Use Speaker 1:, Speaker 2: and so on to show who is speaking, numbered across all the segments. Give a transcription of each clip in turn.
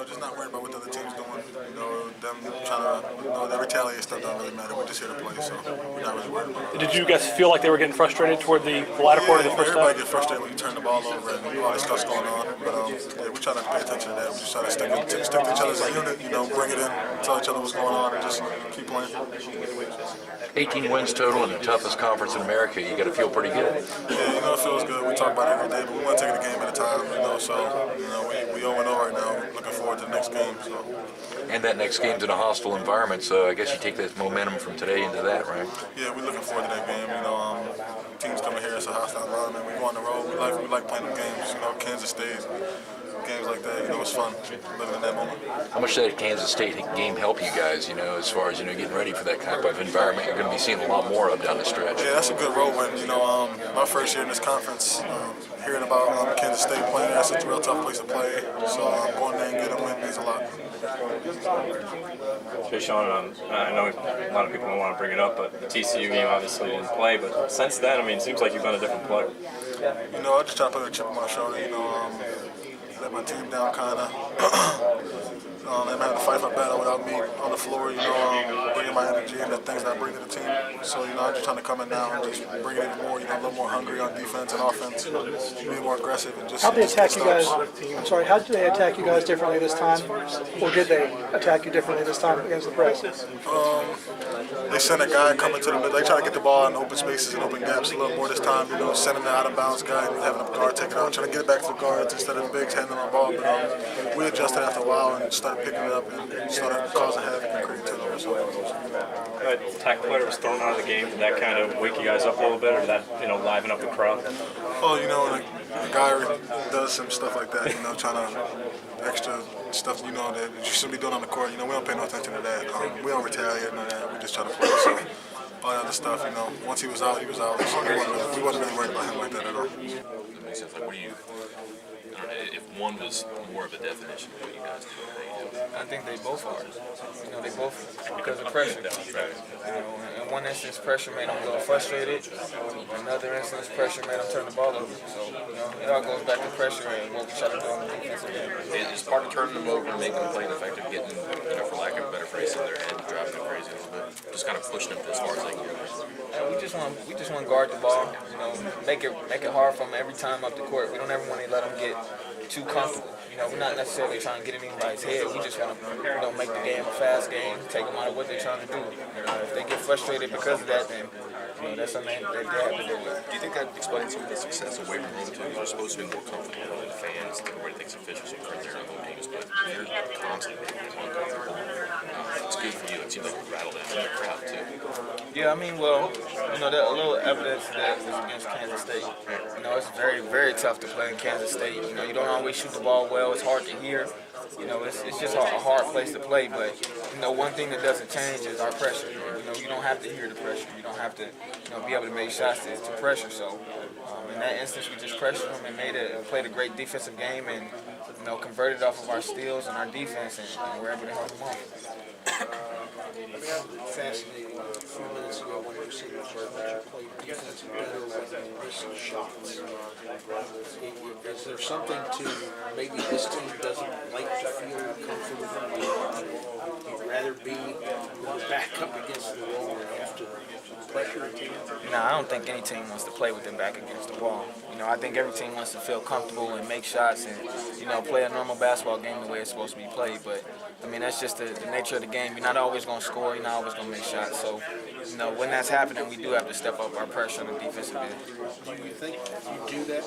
Speaker 1: just not worried about what the other team's doing. Them trying to, that retaliate stuff doesn't really matter. We're just here to play, so we're not really worried about it.
Speaker 2: Did you guys feel like they were getting frustrated toward the latter part of the first half?
Speaker 1: Everybody gets frustrated when you turn the ball over and all this stuff's going on. But we try not to pay attention to that. We just try to stick to each other as a unit, bring it in, tell each other what's going on, and just keep playing.
Speaker 3: 18 wins total in the toughest conference in America. You got to feel pretty good.
Speaker 1: Yeah, it feels good. We talk about it every day, but we want to take it a game at a time. So we 0-0 right now. Looking forward to the next game. So.
Speaker 3: And that next game's in a hostile environment, so I guess you take that momentum from today into that, right?
Speaker 1: Yeah, we're looking forward to that game. Teams coming here, it's a hostile environment. We go on the road. We like playing them games. Kansas State, games like that. It's fun living in that moment.
Speaker 3: How much did that Kansas State game help you guys? As far as getting ready for that kind of environment, you're going to be seeing a lot more of down the stretch.
Speaker 1: Yeah, that's a good road win. My first year in this conference, hearing about Kansas State playing, that's a real tough place to play. So going there and getting a win means a lot.
Speaker 4: Hey Sean, I know a lot of people don't want to bring it up, but the TCU game obviously didn't play. But since then, it seems like you've been a different player.
Speaker 1: I just try to put a chip on my shoulder. Let my team down kind of. They had to fight for battle without me on the floor, bringing my energy and the things that I bring to the team. So, I'm just trying to come in now and just bring it even more, a little more hungry on defense and offense, be more aggressive and just.
Speaker 2: How did they attack you guys? I'm sorry. How did they attack you guys differently this time, or did they attack you differently this time against the press?
Speaker 1: They sent a guy coming to the middle. They try to get the ball in open spaces and open gaps a little more this time. Sending the out of bounds guy and having a guard take it out, trying to get it back to the guards instead of the bigs handling the ball. But we adjusted after a while and started picking it up and started causing havoc and creating turnovers.
Speaker 4: That tech player was thrown out of the game. Did that kind of wake you guys up a little bit, or did that liven up the crowd?
Speaker 1: Oh, the guy does some stuff like that. Trying to extra stuff. That you shouldn't be doing on the court. We don't pay no attention to that. We don't retaliate none of that. We just try to play. So all that other stuff. Once he was out, he was out. So we wasn't really worried about him like that at all.
Speaker 5: That makes sense. What do you? I don't know, if one was more of a definition of what you guys do,
Speaker 6: I think they both are. They both, because of pressure. In one instance, pressure made them a little frustrated. In another instance, pressure made them turn the ball over. So, it all goes back to pressure and what we try to do on the defensive game.
Speaker 5: It's part of turning them over and making them play ineffective, getting, for lack of a better phrase, in their head, driving them crazy a little bit, just kind of pushing them as far as they can go.
Speaker 6: We just want to guard the ball. Make it hard for them every time up the court. We don't ever want to let them get too comfortable. We're not necessarily trying to get in anybody's head. We just want to, make the game a fast game, take them out of what they're trying to do. If they get frustrated because of that, then that's something they have to do with.
Speaker 5: Do you think that explains some of the success away from home too? You're supposed to be more comfortable than fans. Everybody thinks officials are right there in home games, but you're constantly uncomfortable. It's good for you. It seems like you rattle that in the crowd too.
Speaker 6: Yeah, a little evidence that was against Kansas State. It's very, very tough to play in Kansas State. You don't always shoot the ball well. It's hard to hear. It's just a hard place to play. But one thing that doesn't change is our pressure. You don't have to hear the pressure. You don't have to, be able to make shots to pressure. So in that instance, we just pressured them and played a great defensive game and converted off of our steals and our defense, and we're able to help them off.
Speaker 7: Fascinating. A few minutes ago when you were saying that you played defense better with missing shots. Is there something to maybe this team doesn't like to feel comfortable? You'd rather be back up against the wall and have to pressure a team?
Speaker 6: No, I don't think any team wants to play with their back against the wall. I think every team wants to feel comfortable and make shots and, play a normal basketball game the way it's supposed to be played. But, that's just the nature of the game. You're not always going to score. You're not always going to make shots. So, when that's happening, we do have to step up our pressure on the defensive end.
Speaker 7: Do you think you do that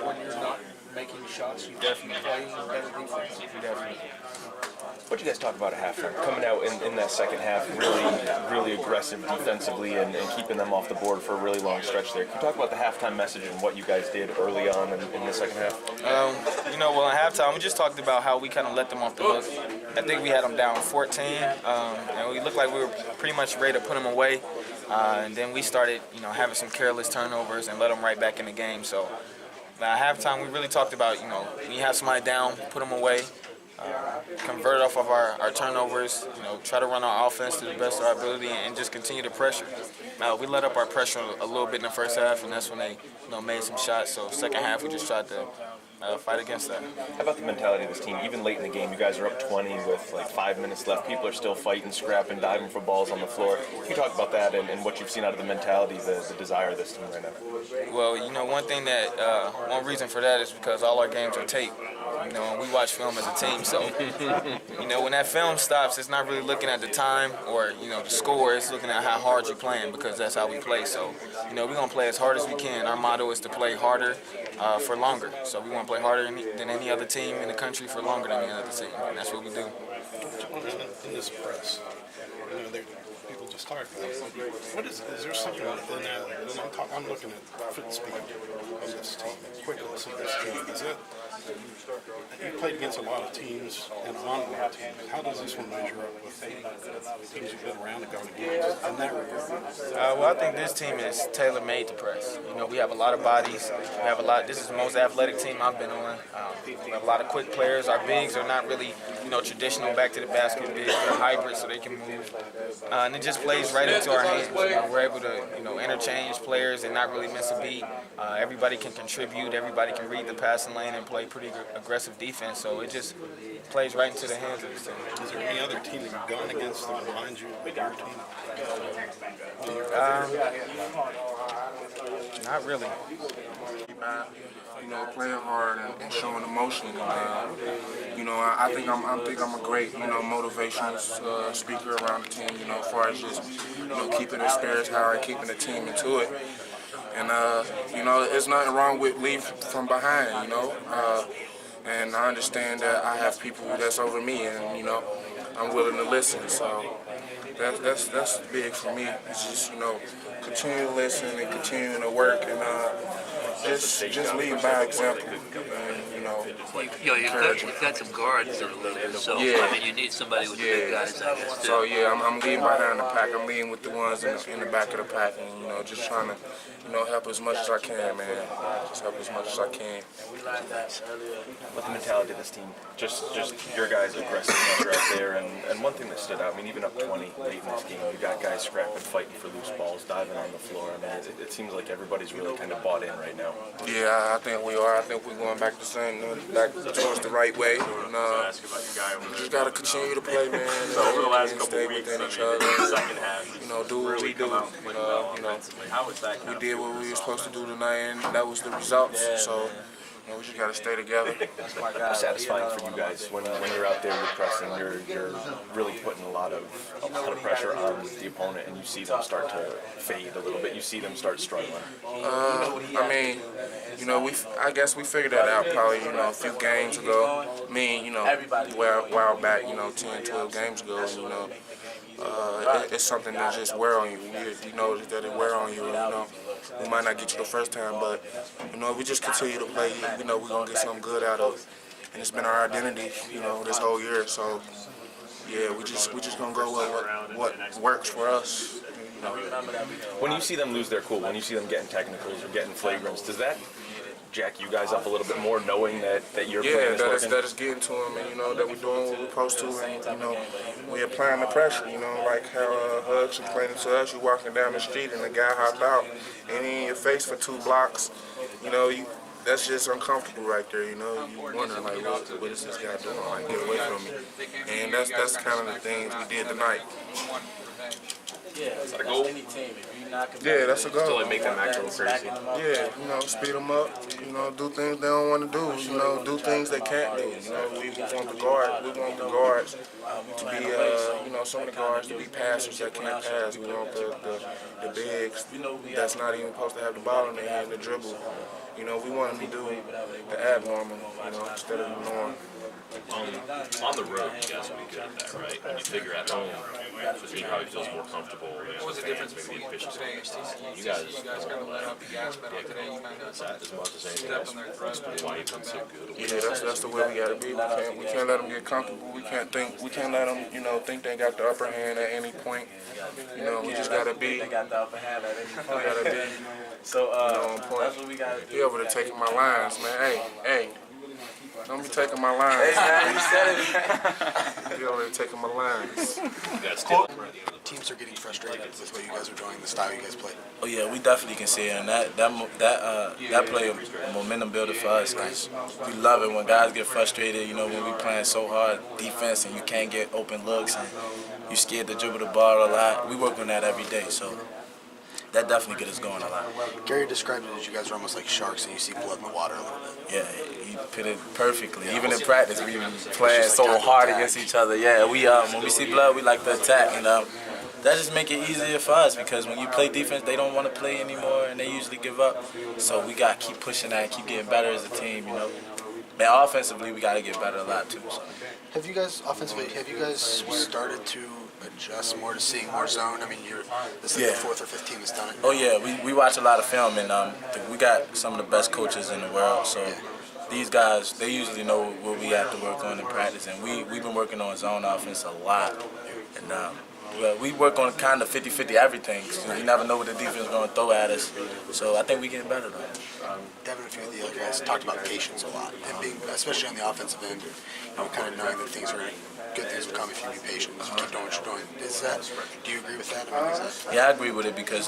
Speaker 7: when you're not making shots? You
Speaker 6: Definitely.
Speaker 7: Playing better defense?
Speaker 6: Definitely.
Speaker 8: What you guys talk about at halftime? Coming out in that second half, really aggressive defensively and keeping them off the board for a really long stretch there. Can you talk about the halftime message and what you guys did early on in the second half?
Speaker 6: Well, at halftime, we just talked about how we kind of let them off the hook. I think we had them down 14, and we looked like we were pretty much ready to put them away. And then we started, having some careless turnovers and let them right back in the game. So at halftime, we really talked about, when you have somebody down, put them away. Convert off of our turnovers, try to run our offense to the best of our ability and just continue to pressure. We let up our pressure a little bit in the first half, and that's when they made some shots. So second half, we just tried to fight against that.
Speaker 8: How about the mentality of this team? Even late in the game, you guys are up 20 with like 5 minutes left. People are still fighting, scrapping, diving for balls on the floor. Can you talk about that and what you've seen out of the mentality, the desire of this team right now?
Speaker 6: Well, one reason for that is because all our games are taped. And we watch film as a team. So, when that film stops, it's not really looking at the time or, the score. It's looking at how hard you're playing because that's how we play. So, we're going to play as hard as we can. Our motto is to play harder for longer. So we want to play harder than any other team in the country for longer than any other team. And that's what we do.
Speaker 7: In this press, people just talk about it. What is there something within that? I'm looking at, speaking of this team, quickness of this team. Is it? You played against a lot of teams and on a lot of teams. How does this one measure up with teams you've been around and gone against in that regard?
Speaker 6: Well, I think this team is tailor-made to press. We have a lot of bodies. We have a lot. This is the most athletic team I've been on. We have a lot of quick players. Our bigs are not really, traditional back to the basket bigs. They're hybrid, so they can move. And it just plays right into our hands. We're able to, interchange players and not really miss a beat. Everybody can contribute. Everybody can read the passing lane and play pretty aggressive defense. So it just plays right into the hands of this team.
Speaker 7: Is there any other team that you've gone against that reminds you of your team?
Speaker 6: Not really.
Speaker 9: Playing hard and showing emotion. I think I'm a great, motivational speaker around the team. As far as just, keeping the spirits high and keeping the team into it. And there's nothing wrong with leave from behind. And I understand that I have people that's over me, and I'm willing to listen. So that's big for me. It's just continue to listen and continue to work and just lead by example. And,
Speaker 10: you've got some guards that are little, so you need somebody with the big guys, I guess.
Speaker 9: So I'm leading behind the pack. I'm leading with the ones in the back of the pack, and just trying to help as much as I can, man. Just help as much as I can.
Speaker 8: With the mentality of this team, just your guys' aggressive nature out there, and one thing that stood out, even up 20 late in this game, you got guys scrapping, fighting for loose balls, diving on the floor. It seems like everybody's really kind of bought in right now.
Speaker 9: Yeah, I think we are. I think we're going back towards the right way. And, we just got to continue to play, man.
Speaker 4: Over the last couple
Speaker 9: stay
Speaker 4: weeks,
Speaker 9: within each other.
Speaker 4: second half,
Speaker 9: Do what we do. We did what we were supposed to do tonight, and that was the results. So we just got to stay together.
Speaker 8: It's satisfying for you guys when you're out there, you're pressing, you're really putting a lot of pressure on the opponent, and you see them start to fade a little bit. You see them start struggling.
Speaker 9: I guess we figured that out probably, a few games ago. A while back, 10, 12 games ago, it's something that just wear on you. You know that it wear on you. We might not get you the first time, but we just continue to play. We're gonna get something good out of it, and it's been our identity, this whole year. So yeah, we just gonna go with what works for us.
Speaker 8: When you see them lose their cool, when you see them getting technicals or getting flagrants, does that jack you guys up a little bit more, knowing that your plan is working?
Speaker 9: that is getting to them, and that we're doing what we're supposed to, and we're applying the pressure. Like how Hugs explained it to us. You walking down the street and the guy hopped out and he in your face for 2 blocks. That's just uncomfortable right there. You wondering like, what is this guy doing? Like, get away from me. And that's kind of the things we did tonight.
Speaker 8: Is that a goal?
Speaker 9: Yeah, that's a goal.
Speaker 8: To make them act a little crazy.
Speaker 9: Yeah, speed them up. Do things they don't want to do. Do things they can't do. We want the guards to be, some of the guards to be passers that can't pass. We want the bigs that's not even supposed to have the ball in their hand to dribble. We want them to do the abnormal, instead of the norm.
Speaker 5: On the road, you guys will be good at that, right? When you figure at home, the team probably feels more comfortable.
Speaker 10: What was the difference between today and TCU?
Speaker 5: You guys
Speaker 10: kind of let out the gas pedal today. You kind of
Speaker 5: as much as anything else. That's why you've been so good.
Speaker 9: Yeah, that's the way we gotta be. We can't let them get comfortable. We can't let them, think they got the upper hand at any point. We just gotta be.
Speaker 6: They got the upper hand at any point.
Speaker 9: We gotta be.
Speaker 6: So
Speaker 9: on point.
Speaker 6: that's what we gotta do.
Speaker 9: He over there taking my lines, man. Hey, don't be taking my lines.
Speaker 6: Hey, man, you said it.
Speaker 9: He over there taking my lines.
Speaker 11: Teams are getting frustrated with what you guys are doing, the style you guys play.
Speaker 12: Oh yeah, we definitely can see it, and that play a momentum builder for us, because we love it when guys get frustrated. You know, when we playing so hard defense and you can't get open looks and you scared to dribble the ball a lot. We work on that every day, so that definitely gets us going a lot.
Speaker 11: Gary described it as you guys are almost like sharks and you see blood in the water a little bit.
Speaker 12: Yeah, he put it perfectly. Even in practice, we playing so hard against each other. Yeah, we when we see blood, we like to attack, and that just make it easier for us, because when you play defense, they don't want to play anymore, and they usually give up. So we got to keep pushing that, keep getting better as a team, you know. Man, offensively, we got to get better a lot too. So.
Speaker 11: Have you guys started to adjust more to seeing more zone? I mean, this is the fourth or fifth team that's done it.
Speaker 12: Oh yeah, we watch a lot of film, and we got some of the best coaches in the world. So these guys, they usually know what we have to work on in practice, and we've been working on zone offense a lot, and we work on kind of 50-50 everything. So you never know what the defense is going to throw at us. So I think we're getting better though.
Speaker 11: Devin, a few of the other guys talked about patience a lot, and being, especially on the offensive end, kind of knowing that good things will come if you be patient, if you keep doing what you're doing. Do you agree with that? I mean,
Speaker 12: Yeah, I agree with it, because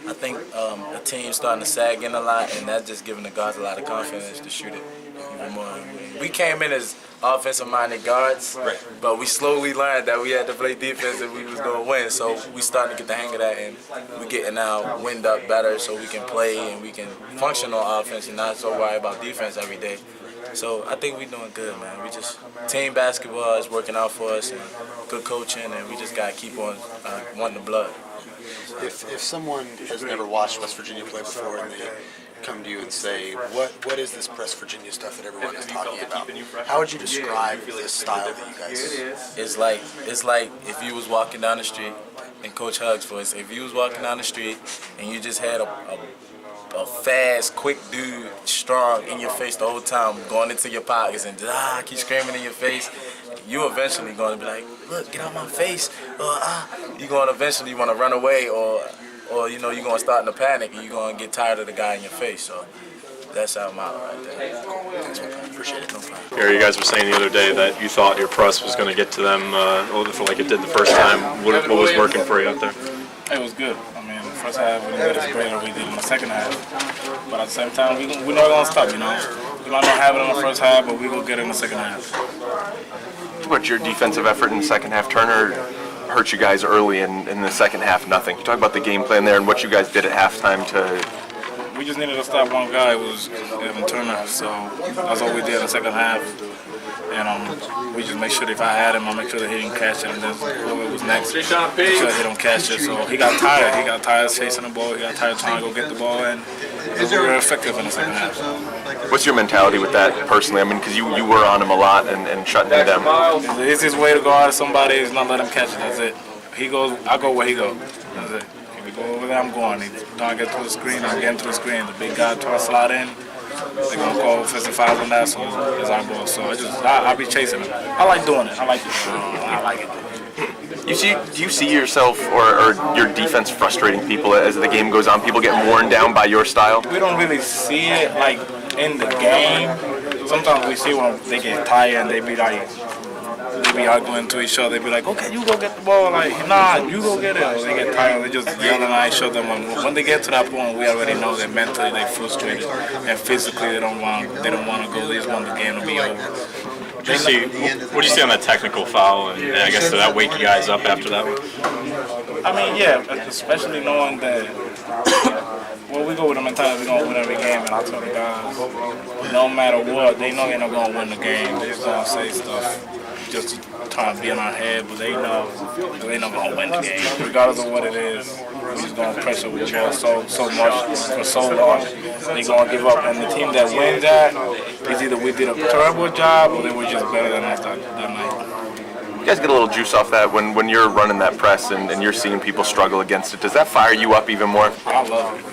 Speaker 12: I think the team's starting to sag in a lot, and that's just giving the guards a lot of confidence to shoot it even more. We came in as offensive-minded guards, but we slowly learned that we had to play defense if we was going to win. So we starting to get the hang of that, and we getting our wind up better so we can play and we can function on offense and not so worry about defense every day. So I think we're doing good, man. We just, team basketball is working out for us, and good coaching, and we just got to keep on wanting the blood.
Speaker 11: If someone has never watched West Virginia play before and they come to you and say, what is this West Virginia stuff that everyone is talking about? How would you describe this style that you guys?
Speaker 12: It's like if you was walking down the street, and Coach Hugs for us, if you was walking down the street and you just had a fast, quick dude, strong, in your face the whole time, going into your pockets and just keep screaming in your face, you eventually going to be like, look, get out my face, you're going to eventually want to run away, or you know, you're going to start in a panic and you're going to get tired of the guy in your face. So that's our motto right there.
Speaker 11: Thanks, man. Appreciate it. No problem.
Speaker 4: Gary, you guys were saying the other day that you thought your press was going to get to them like it did the first time. What was working for you out there?
Speaker 13: It was good. I mean, the first half we didn't get as great as we did in the second half. But at the same time, we're not going to stop, you know. We might not have it in the first half, but we will get it in the second half.
Speaker 8: What's your defensive effort in the second half? Turner hurt you guys early, in the second half, nothing. Can you talk about the game plan there and what you guys did at halftime to...
Speaker 13: We just needed to stop one guy, it was Evan Turner, so that's all we did in the second half. And we just make sure that if I had him, I'll make sure that he didn't catch it, and then whoever was next, make sure that he don't catch it. So he got tired. He got tired chasing the ball. He got tired trying to go get the ball, and we were effective in the second half.
Speaker 8: What's your mentality with that personally? I mean, because you were on him a lot and shutting him down.
Speaker 13: The easiest way to guard somebody is not let him catch it. That's it. He goes, I go where he goes. That's it. If he go over there, I'm going. If he don't get to the screen, I'm getting to the screen. The big guy try to slide in. They're going to call offensive fouls on that, so it's our goal. So I'll be chasing him. I like doing it. I like it. I like it.
Speaker 8: Do you see yourself or your defense frustrating people as the game goes on? People get worn down by your style?
Speaker 13: We don't really see it like in the game. Sometimes we see when they get tired and they be arguing to each other. They be like, okay, you go get the ball. Like, nah, you go get it. Or they get tired. They just yelling at each other. When they get to that point, we already know that mentally they're frustrated and physically they don't want to go. They just want the game to be over.
Speaker 4: What do you see on that technical foul? And I guess did that wake you guys up after that one?
Speaker 13: I mean, yeah, especially knowing that when we go with the mentality we're going to win every game, and I tell the guys, no matter what, they know they're not going to win the game. They just going to say stuff just trying to be in our head, but they know they're not going to win the game. Regardless of what it is, we're just going to pressure with the ball so much for so long. They're going to give up. And the team that wins that is either we did a terrible job or they were just better than us that night.
Speaker 8: You guys get a little juice off that when you're running that press and you're seeing people struggle against it. Does that fire you up even more?
Speaker 13: I love it.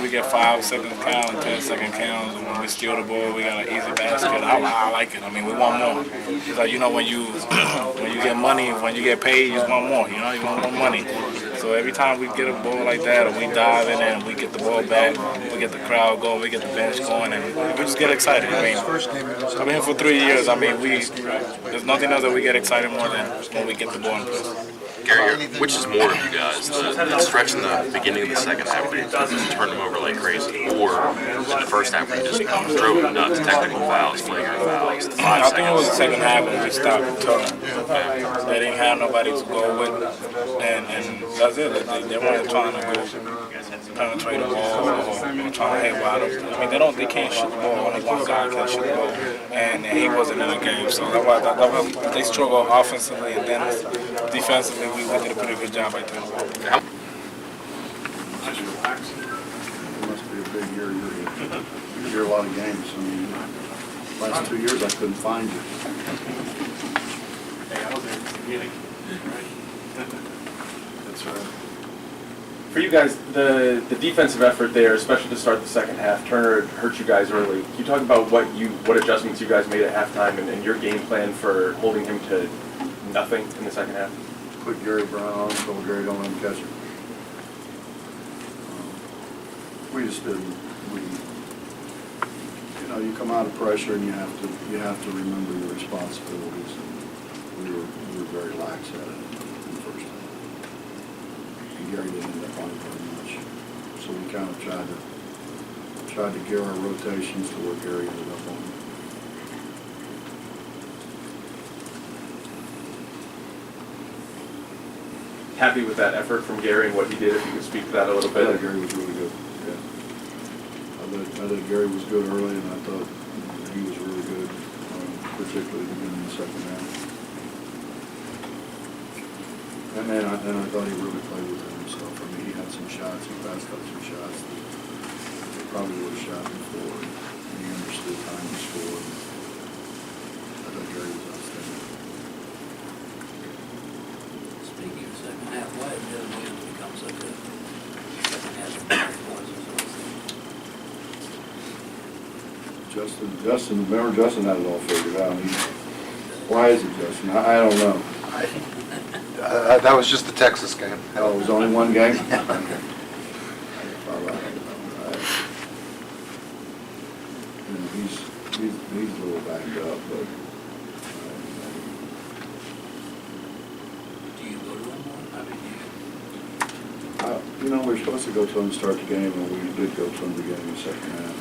Speaker 13: We get 5-second count and 10-second counts, and when we steal the ball, we got an easy basket. I like it. I mean, we want more. It's like, you know, when you get money, when you get paid, you just want more. You know, you want more money. So every time we get a ball like that, or we dive in and we get the ball back, we we get the crowd going, we get the bench going, and we just get excited. I mean, I've been here for 3 years. I mean, there's nothing else that we get excited more than when we get the ball in place.
Speaker 5: Gary, which is more of you guys, the stretch in the beginning of the second half where you turned them over like crazy, or in the first half where you just drove them nuts, technical fouls, flagrant fouls, 5
Speaker 13: I
Speaker 5: seconds?
Speaker 13: think it was the second half when we stopped turning. They didn't have nobody to go with, and that's it. They weren't trying to go penetrate the ball or trying to hit wide open. I mean, they can't shoot the ball. Only one guy can shoot the ball, and he wasn't in the game. So that was they struggled offensively, and then defensively we did a pretty good job right there.
Speaker 14: It must be a big year. You're here a lot of games. I mean, last 2 years I couldn't find you.
Speaker 8: Hey, I was there at the beginning.
Speaker 14: That's right.
Speaker 8: For you guys, the defensive effort there, especially to start the second half, Turner hurt you guys early. Can you talk about what adjustments you guys made at halftime and your game plan for holding him to nothing in the second half?
Speaker 14: Put Gary Brown on, told Gary don't let him catch it. We just didn't. You come out of pressure and you have to remember your responsibilities. And we were very lax at it in the first half. And Gary didn't end up on it very much. So we kind of tried to gear our rotations to where Gary ended up on.
Speaker 8: Happy with that effort from Gary and what he did, if you could speak to that a little bit.
Speaker 14: I thought Gary was really good. Yeah. I thought Gary was good early, and I thought he was really good, particularly at the beginning of the second half. And then I thought he really played within himself. I mean, he had some shots, he passed up some shots that he probably would have shot before, and he understood time to score. I thought Gary was outstanding.
Speaker 10: Speaking of second half, why did Bill Williams become so good? Second half performances.
Speaker 14: Justin had it all figured out. Why is it Justin? I don't know.
Speaker 11: That was just the Texas game.
Speaker 14: Oh, it was only one game? He's a little banged up, but
Speaker 10: Do you go to him more? I mean,
Speaker 14: we're supposed to go to him to start the game, and we did go to him to get him in the second half.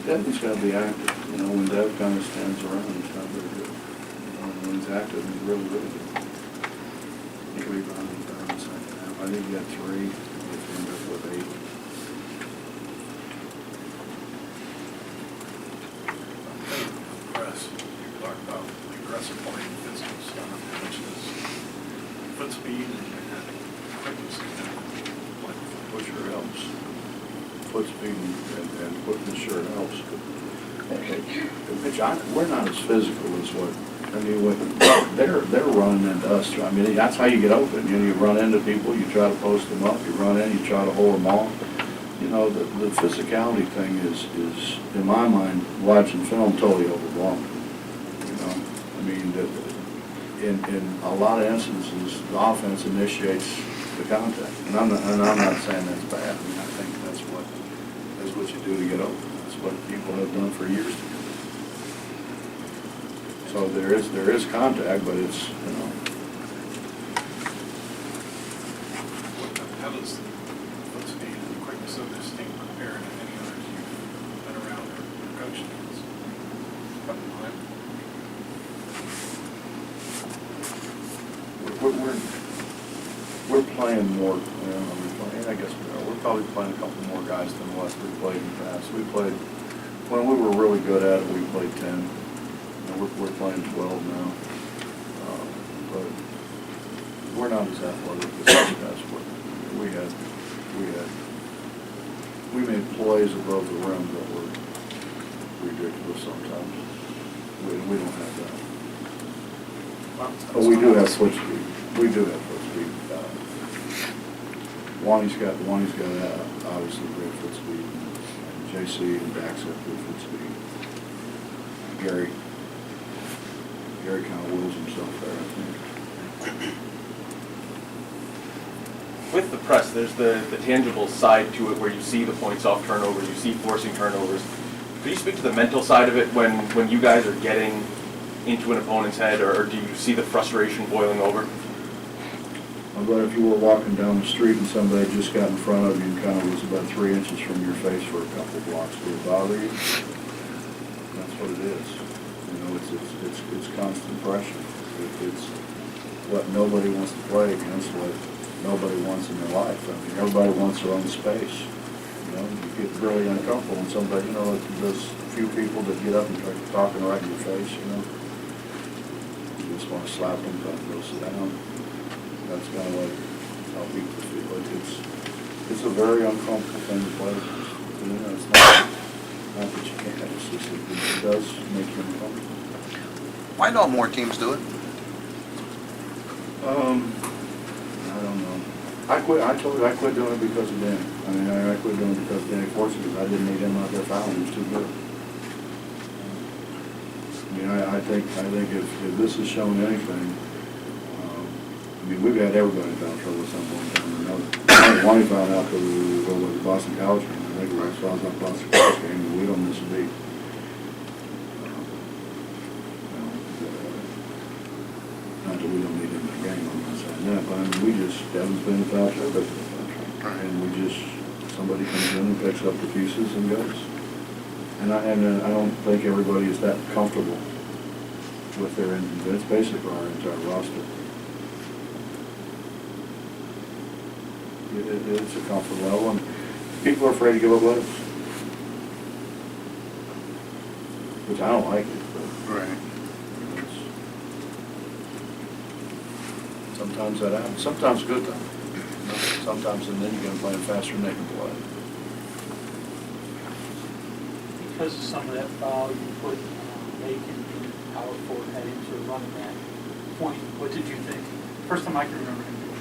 Speaker 14: Dev's got to be active. When Dev kind of stands around, he's not very good. When he's active, he's really, really good. He rebounded in the second half. I think he had 3. He ended up with 8.
Speaker 1: Press. You talk about aggressive playing, physical stuff, which is foot speed and quickness.
Speaker 14: Pusher helps. Foot speed and quickness sure helps. Mitch, we're not as physical as what. They're running into us. I mean, that's how you get open. You run into people, you try to post them up, you run in, you try to hold them off. The physicality thing is, in my mind, watching film, totally overblown. I mean, in a lot of instances, the offense initiates the contact, and I'm not saying that's bad. I mean, I think that's what you do to get open. That's what people have done for years. So there is contact, but it's
Speaker 1: How does the foot speed and the quickness of this team compare to any others you've been around or coached against?
Speaker 14: We're playing more. I guess we're probably playing a couple more guys than what we played in the past. We played when we were really good at it. We played 10. We're playing 12 now, but we're not as athletic as that's what we made plays above the rim that were ridiculous sometimes. We don't have that. But we do have foot speed. We do have foot speed. Wani's got obviously great foot speed, and JC and Dax have good foot speed. Gary kind of wills himself there, I think.
Speaker 8: With the press, there's the tangible side to it where you see the points off turnovers, you see forcing turnovers. Could you speak to the mental side of it when you guys are getting into an opponent's head, or do you see the frustration boiling over?
Speaker 14: But if you were walking down the street and somebody just got in front of you and kind of was about 3 inches from your face for a couple of blocks, would it bother you? That's what it is. You know, it's constant pressure. It's what nobody wants to play against, what nobody wants in their life. I mean, everybody wants their own space. You know, you get really uncomfortable when somebody, you know, there's a few people that get up and start talking right in your face, you know. You just want to slap them, tell them to go sit down. That's kind of like how people feel. It's a very uncomfortable thing to play. You know, it's not that you can't. It's just it does make you uncomfortable.
Speaker 11: Why don't more teams do it?
Speaker 14: I don't know. I told you I quit doing it because of Danny. I mean, I quit doing it because of Danny Fortson, because I didn't need him out there fouling. He was too good. I mean, I think if this has shown anything. I mean, we've had everybody found trouble at some point in time or another. Lonnie found out because we were going with the Boston College game. I think we were on that Boston College game, and we don't miss a beat. Not that we don't need him in the game, I'm not saying that, but I mean, we just, Devin's been a foul trouble. And we just, somebody comes in and picks up the pieces and goes. And I don't think everybody is that comfortable with their, it's basically our entire roster. It's a comfort level, and people are afraid to give up letters, which I don't like it. But
Speaker 11: Right.
Speaker 14: Sometimes that happens. Sometimes good though. You know, sometimes, and then you're going to play them faster than they can play.
Speaker 15: Because of some of that foul you put Macon and power forward heading to running that point, what did you think? First time I can remember him doing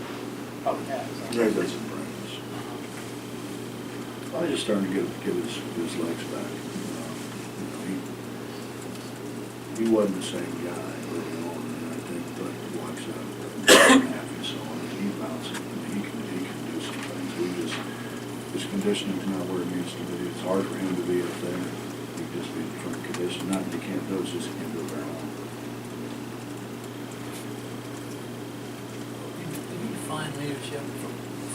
Speaker 15: probably that.
Speaker 14: Very good some practice. I just starting to get his legs back. You know, he wasn't the same guy early on, and I think but walks out half and so on, and he bounces, and he can do some things. His conditioning's not where it needs to be. It's hard for him to be up there. He just be from condition. Not that he can't do it, it's just he can't do it very long.
Speaker 10: Do you find leadership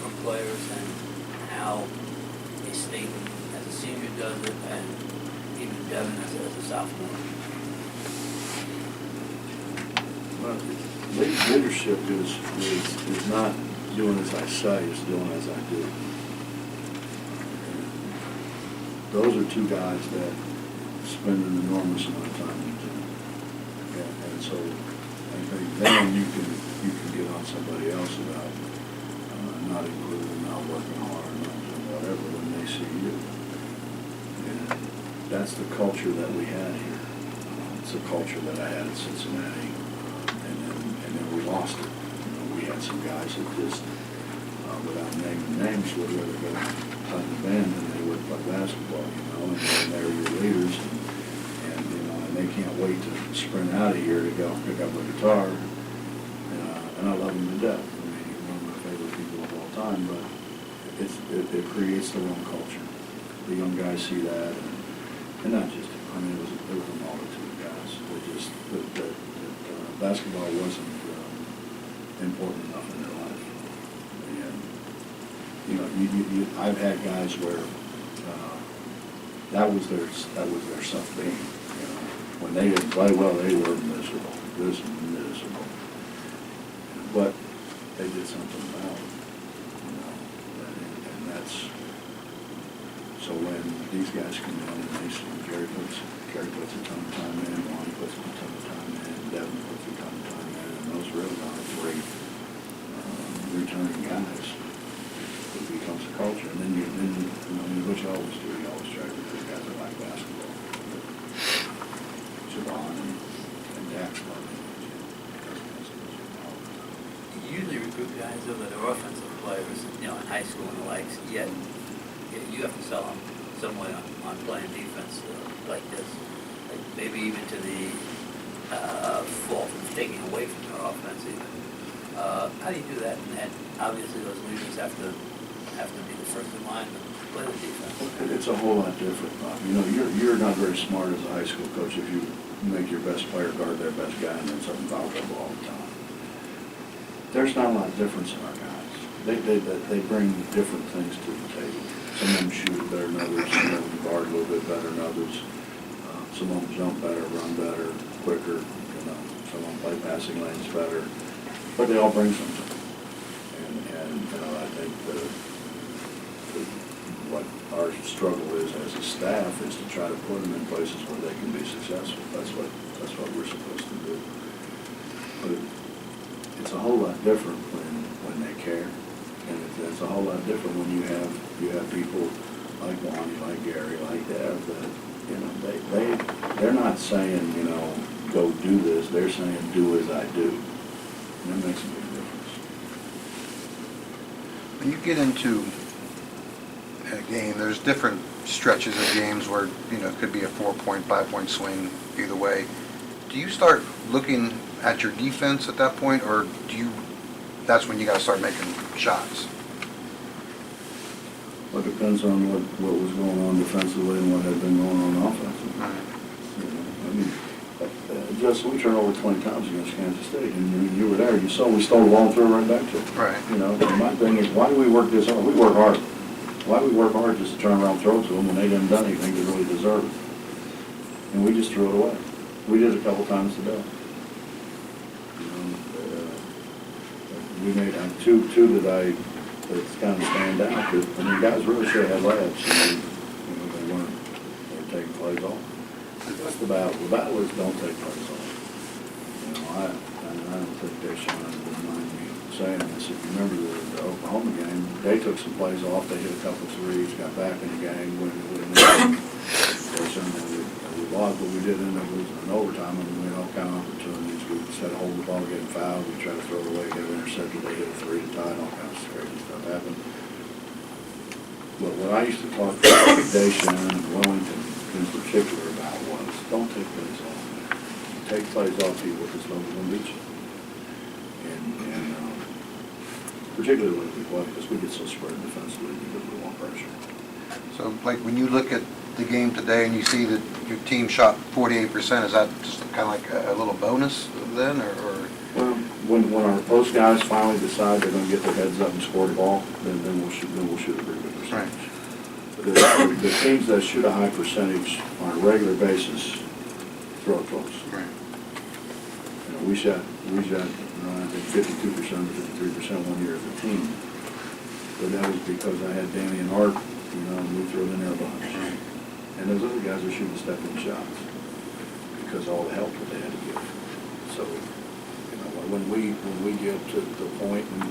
Speaker 10: from players and how a Staten as a senior does it, and even Devin as a sophomore?
Speaker 14: Well, leadership is not doing as I say, it's doing as I do. Those are two guys that spend an enormous amount of time in the gym. And so I think then you can get on somebody else about not improving, not working hard, not doing whatever when they see you. And that's the culture that we had here. It's a culture that I had at Cincinnati. And then we lost it. You know, we had some guys that just, without naming names, would rather go play in the band than they would play basketball, you know, and they're your leaders, and you know, and they can't wait to sprint out of here to go pick up a guitar, and I love them to death. I mean, he's one of my favorite people of all time, but it creates the wrong culture. The young guys see that, and not just, I mean, there was a multitude of guys that just, that basketball wasn't important enough in their life. And, you know, I've had guys where that was their self-being. You know, when they didn't play well, they were miserable, just miserable. But they did something about it, you know, and that's, so when these guys come in and they see Gary puts a ton of time in, Lonnie puts a ton of time in, Devin puts a ton of time in, and those really are great returning guys. It becomes a culture, and then you know, what you always do, you always try to recruit guys that like basketball. Javon and Dax love it.
Speaker 10: You usually recruit guys that are offensive players, you know, in high school and the likes, yet you have to sell them some way on playing defense like this. Like maybe even to the fault of taking away from their offense even. how do you do that? And obviously those leaders have to be the first in line to play the defense.
Speaker 14: It's a whole lot different, Bob. You know, you're not very smart as a high school coach if you make your best player guard their best guy and then something foul trouble all the time. There's not a lot of difference in our guys. They bring different things to the table. Some of them shoot it better than others, some of them guard a little bit better than others. Some of them jump better, run better, quicker, you know, some of them play passing lanes better. But they all bring something. And you know, I think what our struggle is as a staff is to try to put them in places where they can be successful. That's what we're supposed to do. But it's a whole lot different when they care, and it's a whole lot different when you have people like Lonnie, like Gary, like Dev that, you know, they're not saying, you know, go do this. They're saying do as I do, and that makes a big difference.
Speaker 16: When you get into a game, there's different stretches of games where, you know, it could be a 4-point, 5-point swing either way. Do you start looking at your defense at that point, or that's when you got to start making shots?
Speaker 14: Well, it depends on what was going on defensively and what had been going on offensively. You know, I mean, Justin, we turned over 20 times against Kansas State, and you were there. You saw we stole the ball and threw it right back to them.
Speaker 16: Right.
Speaker 14: You know, and my thing is, why do we work this hard? We work hard. Why do we work hard just to turn around and throw it to them when they didn't done anything to really deserve it? And we just threw it away. We did it a couple times today. You know, we made two today that's kind of stand out. But, I mean, guys really should have had labs. You know, they were taking plays off. That's the battle. The battle is don't take plays off. You know, I don't think Deshaun would mind me saying this. If you remember the Oklahoma game, they took some plays off. They hit a couple threes, got back in the game, when we lost, but we did end up losing in overtime. I mean, we had all kind of opportunities. We instead of holding the ball, getting fouled, we tried to throw it away, get intercepted, they hit a three to tie, and all kinds of crazy stuff happened. But what I used to talk to Deshaun and Wellington in particular about was, don't take plays off. Take plays off people because nobody's going to beat you. And particularly when we play, because we get so spread defensively because we want pressure.
Speaker 16: So, like, when you look at the game today and you see that your team shot 48%, is that just kind of like a little bonus then, or?
Speaker 14: Well, when our post guys finally decide they're going to get their heads up and score the ball, then we'll shoot a pretty good percentage. Right. The teams that shoot a high percentage on a regular basis throw it close.
Speaker 16: Right.
Speaker 14: You know, we shot I think 52% or 53% one year as a team, but that was because I had Danny and Art, you know, and we threw in there a bunch. And those other guys are shooting step-in shots because of all the help that they had to give. So, you know, when we get to the point, and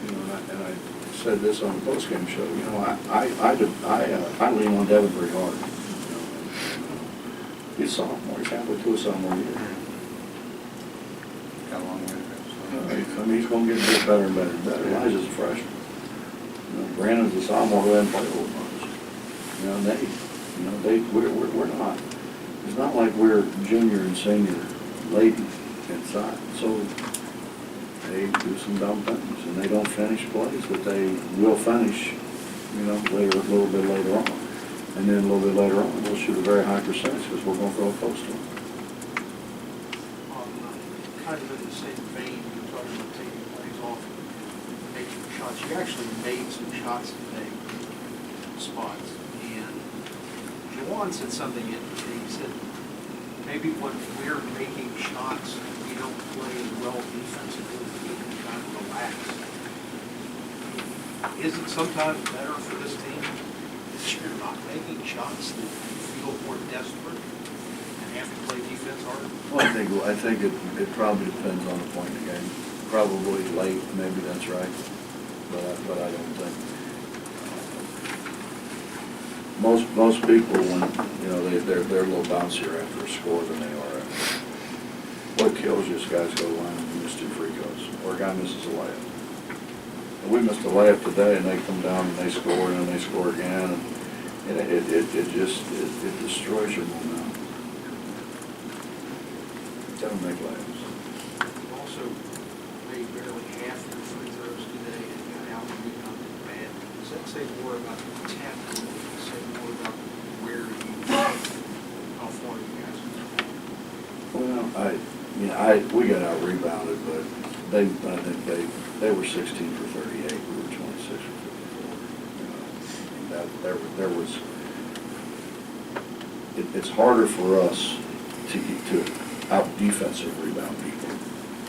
Speaker 14: you know, and I said this on the postgame show, you know, I lean on Devin very hard. You know, he's a sophomore. He's halfway through a sophomore year.
Speaker 16: Got a long way to go.
Speaker 14: I mean, he's going to get better and better and better. Elijah's a freshman. You know, Brandon's a sophomore who hasn't played a whole bunch. You know, we're not. It's not like we're junior and senior ladies inside. So they do some dumb things and they don't finish plays, but they will finish, you know, a little bit later on. And then a little bit later on, we'll shoot a very high percentage because we're going to throw a post to them.
Speaker 7: Kind of in the same vein, you're talking about taking plays off and making shots. You actually made some shots today, spots. And Juwan said something interesting. He said, maybe when we're making shots, we don't play as well defensively. We can kind of relax. Is it sometimes better for this team that you're not making shots, that you feel more desperate and have to play defense harder?
Speaker 14: Well, I think it probably depends on the point in the game. Probably late, maybe that's right, but I don't think. Most people, when you know they're a little bouncier after a score than they are after. What kills you is guys go line and miss two free throws, or a guy misses a layup. And we missed a layup today, and they come down and they score, and then they score again, and it destroys your momentum. Don't make layups.
Speaker 7: You also made made barely half your free throws today and got out and rebounded bad. Does that say more about the tap or does it say more about where you, how far you guys
Speaker 14: Well, we got out rebounded, but I think they were 16 for 38. We were 26 for 54. There was. It's harder for us to out defensive rebound people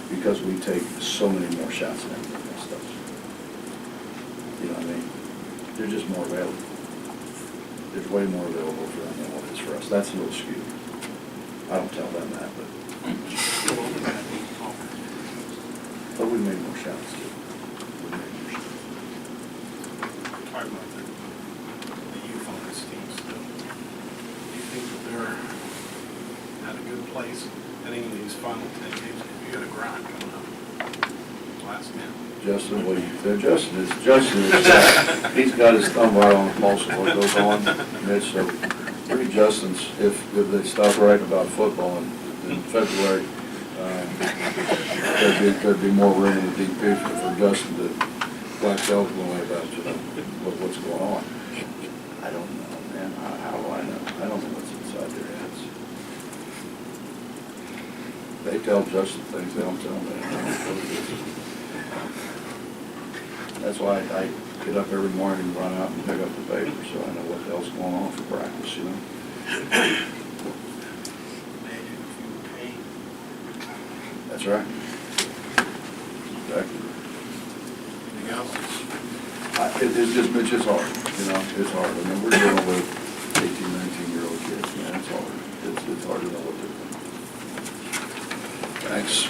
Speaker 14: because we take so many more shots than everybody else does. You know what I mean? They're just more available. There's way more available for them than what is for us. That's a little skewed. I don't tell them that, but we made more shots too. We made more shots.
Speaker 17: Talking about the youth on this team still. Do you think that they're at a good place heading into these final 10 games? You got a grind coming up. Last 10.
Speaker 14: Justin, he's got his thumb right on the pulse of what goes on, Mitch, so maybe Justin's, if they stop writing about football in February, there'd be more room in the deep picture for Justin to wax eloquently about, what's going on. I don't know, man. How do I know? I don't know what's inside their heads. They tell Justin things they don't tell me. That's why I get up every morning and run out and pick up the paper so I know what the hell's going on for practice, you know? That's right. Exactly.
Speaker 17: Anything else?
Speaker 14: It's just hard, you know, it's hard. I mean, we're dealing with 18, 19-year-old kids, man, it's hard. It's hard to know what to do. Thanks.